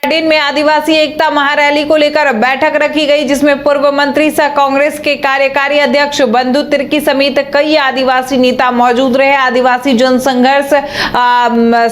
दिन में आदिवासी एकता महारैली को लेकर बैठक रखी गई, जिसमें पूर्व मंत्री सह कांग्रेस के कार्यकारी अध्यक्ष बंधु तिर्की समेत कई आदिवासी नेता मौजूद रहे। आदिवासी जनसंघर्ष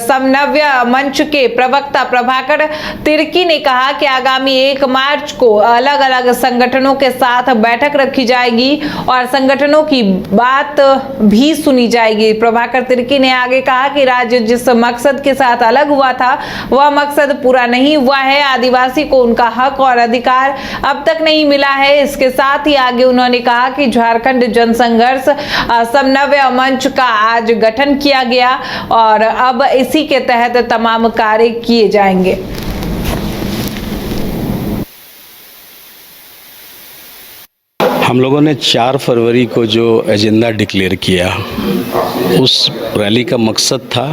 समन्वय मंच के प्रवक्ता प्रभाकर तिर्की ने कहा कि आगामी 1 मार्च को अलग अलग संगठनों के साथ बैठक रखी जाएगी और संगठनों की बात भी सुनी जाएगी। प्रभाकर तिर्की ने आगे कहा कि राज्य जिस मकसद के साथ अलग हुआ था वह मकसद पूरा नहीं हुआ है। आदिवासी को उनका हक और अधिकार अब तक नहीं मिला है। इसके साथ ही आगे उन्होंने कहा कि झारखंड जनसंघर्ष समन्वय मंच का आज गठन किया गया और अब इसी के तहत तमाम कार्य किए जाएंगे। हम लोगों ने 4 फरवरी को जो एजेंडा डिक्लेयर किया, उस रैली का मकसद था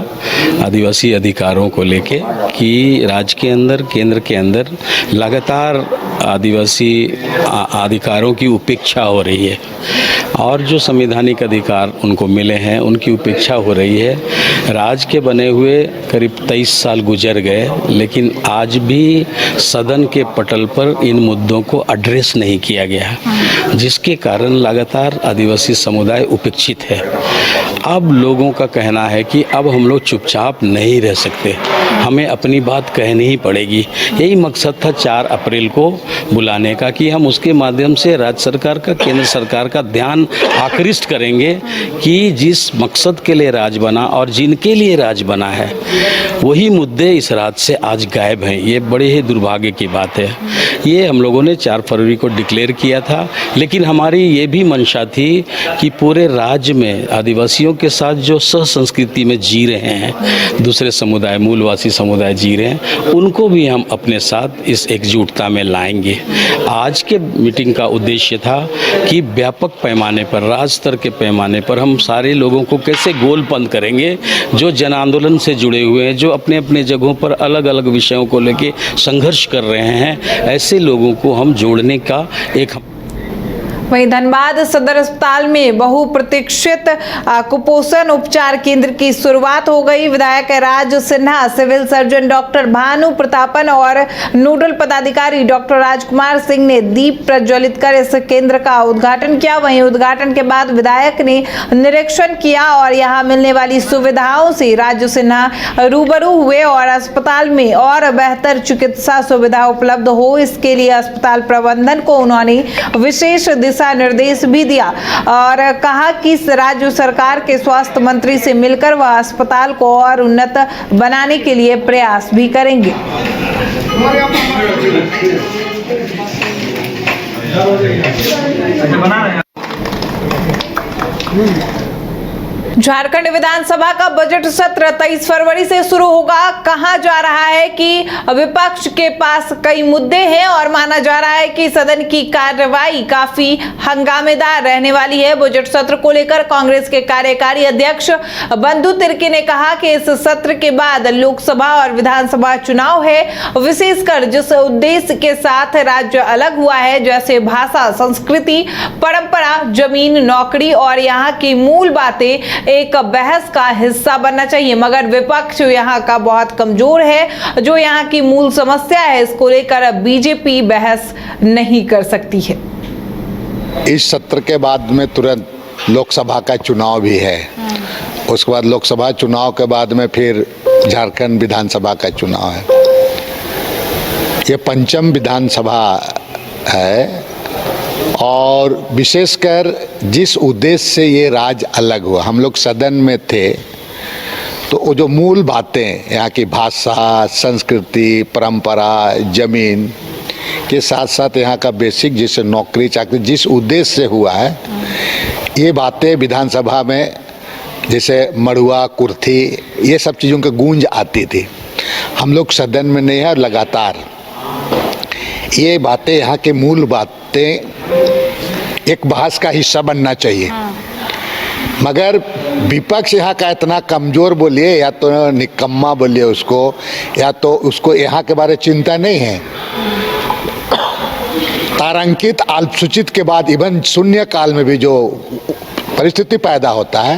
आदिवासी अधिकारों को लेके कि राज्य के अंदर, केंद्र के अंदर लगातार आदिवासी अधिकारों की उपेक्षा हो रही है और जो संवैधानिक अधिकार उनको मिले हैं उनकी उपेक्षा हो रही है। राज्य के बने हुए करीब 23 साल गुजर गए, लेकिन आज भी सदन के पटल पर इन मुद्दों को एड्रेस नहीं किया गया, जिसके कारण लगातार आदिवासी समुदाय उपेक्षित है। अब लोगों का कहना है कि अब हम लोग चुपचाप नहीं रह सकते, हमें अपनी बात कहनी ही पड़ेगी। यही मकसद था 4 अप्रैल को बुलाने का कि हम उसके माध्यम से राज्य सरकार का, केंद्र सरकार का ध्यान आकृष्ट करेंगे कि जिस मकसद के लिए राज बना और जिनके लिए राज बना है वही मुद्दे इस राज्य से आज गायब हैं। ये बड़े ही दुर्भाग्य की बात है। ये हम लोगों ने 4 फरवरी को डिक्लेयर किया था, लेकिन हमारी ये भी मंशा थी कि पूरे राज्य में आदिवासियों के साथ जो सह संस्कृति में जी रहे हैं, दूसरे समुदाय, मूलवासी समुदाय जी रहे हैं, उनको भी हम अपने साथ इस एकजुटता में लाएंगे। आज के मीटिंग का उद्देश्य था कि व्यापक पैमाने पर, राज्य स्तर के पैमाने पर हम सारे लोगों को कैसे गोलबंद करेंगे जो जन आंदोलन से जुड़े हुए हैं, जो अपने अपने जगहों पर अलग अलग विषयों को लेके संघर्ष कर रहे हैं, ऐसे लोगों को हम जोड़ने का एक। वहीं धनबाद सदर अस्पताल में बहुप्रतीक्षित कुपोषण उपचार केंद्र की शुरुआत हो गई। विधायक Raj Sinha, civil surgeon doctor Bhanu Pratapan और नोडल पदाधिकारी डॉक्टर राजकुमार सिंह ने दीप प्रज्वलित कर इस केंद्र का उद्घाटन किया। वहीं उद्घाटन के बाद विधायक ने निरीक्षण किया और यहां मिलने वाली सुविधाओं से राज सिन्हा रूबरू हुए और अस्पताल में और बेहतर चिकित्सा सुविधा उपलब्ध हो, इसके लिए अस्पताल प्रबंधन को उन्होंने विशेष दिशा निर्देश भी दिया और कहा कि राज्य सरकार के स्वास्थ्य मंत्री से मिलकर वह अस्पताल को और उन्नत बनाने के लिए प्रयास भी करेंगे। झारखंड विधानसभा का बजट सत्र 23 फरवरी से शुरू होगा। कहा जा रहा है कि विपक्ष के पास कई मुद्दे हैं और माना जा रहा है कि सदन की कार्रवाई काफी हंगामेदार रहने वाली है। बजट सत्र को लेकर कांग्रेस के कार्यकारी अध्यक्ष बंधु तिर्की ने कहा कि इस सत्र के बाद लोकसभा और विधानसभा चुनाव है, विशेषकर जिस उद्देश्य के साथ राज्य अलग हुआ है, जैसे भाषा, संस्कृति, परंपरा, जमीन, नौकरी और यहाँ की मूल बातें एक बहस का हिस्सा बनना चाहिए। मगर विपक्ष यहाँ का बहुत कमजोर है, जो यहाँ की मूल समस्या है, इसको लेकर बीजेपी बहस नहीं कर सकती है। इस सत्र के बाद में तुरंत लोकसभा का चुनाव भी है, उसके बाद लोकसभा चुनाव के बाद में फिर झारखंड विधानसभा का चुनाव है। ये 5वीं विधानसभा है और विशेषकर जिस उद्देश्य से ये राज्य अलग हुआ, हम लोग सदन में थे तो वो जो मूल बातें यहाँ की भाषा, संस्कृति, परंपरा, जमीन के साथ साथ यहाँ का बेसिक जैसे नौकरी चाकरी, जिस उद्देश्य से हुआ है, ये बातें विधानसभा में जैसे मड़ुआ, कुर्थी, ये सब चीज़ों की गूंज आती थी। हम लोग सदन में नहीं है और लगातार ये बातें, यहाँ के मूल बातें एक बहस का हिस्सा बनना चाहिए। मगर विपक्ष यहाँ का इतना कमजोर बोलिए या तो निकम्मा बोलिए उसको, या तो उसको यहाँ के बारे में चिंता नहीं है। तारांकित अल्पसूचित के बाद इवन शून्य काल में भी जो परिस्थिति पैदा होता है,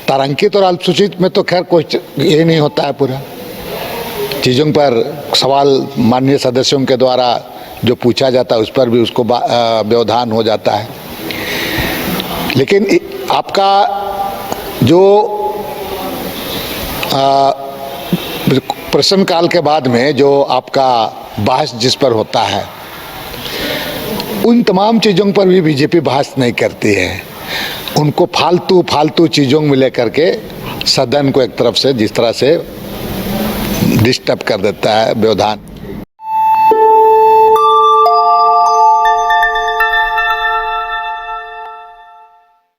तारांकित और अल्पसूचित में तो खैर कोई ये नहीं होता है पूरा। चीज़ों पर सवाल माननीय सदस्यों के द्वारा जो पूछा जाता है उस पर भी उसको व्यवधान हो जाता है। लेकिन आपका जो प्रश्नकाल के बाद में जो आपका बहस जिस पर होता है उन तमाम चीज़ों पर भी बीजेपी बहस नहीं करती है। उनको फालतू चीज़ों में लेकर के सदन को एक तरफ से जिस तरह से डिस्टर्ब कर देता है, व्यवधान।